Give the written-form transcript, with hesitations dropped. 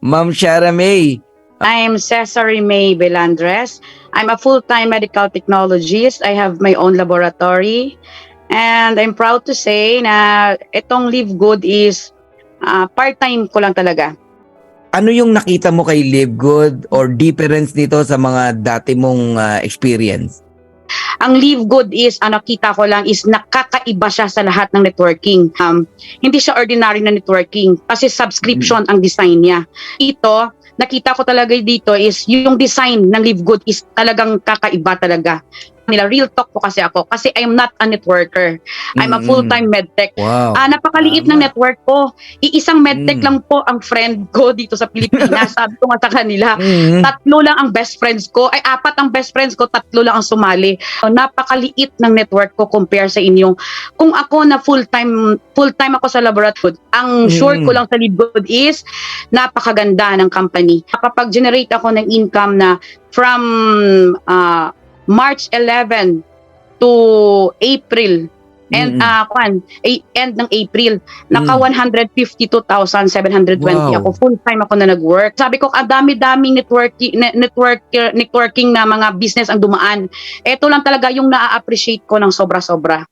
Ma'am Shara May. I'm Cesare May Belandres. I'm a full-time medical technologist. I have my own laboratory. And I'm proud to say na itong Live Good is part-time ko lang talaga. Ano yung nakita mo kay Live Good or difference nito sa mga dati mong experience? Ang Live Good is, kita ko lang is nakakaiba siya sa lahat ng networking. Hindi siya ordinary na networking kasi subscription ang design niya. Ito, nakita ko talaga dito is yung design ng Live Good is talagang kakaiba talaga. Real talk po kasi ako kasi I'm not a networker. I'm a full-time medtech. Wow. Napakaliit ng network ko. Iisang medtech lang po ang friend ko dito sa Pilipinas. Sabi ko nga sa kanila, tatlo lang ang best friends ko. Ay, apat ang best friends ko, tatlo lang ang sumali. So, napakaliit ng network ko compare sa inyong. Kung ako na full-time ako sa laboratory, ang sure ko lang sa Live Good is napakaganda ng company. Kapag-generate ako ng income na from March 11 to April and end ng April naka 152,720 ako, full time ako na nag-work. Sabi ko ang dami-daming networking na mga business ang dumaan. Ito lang talaga yung na-appreciate ko ng sobra-sobra.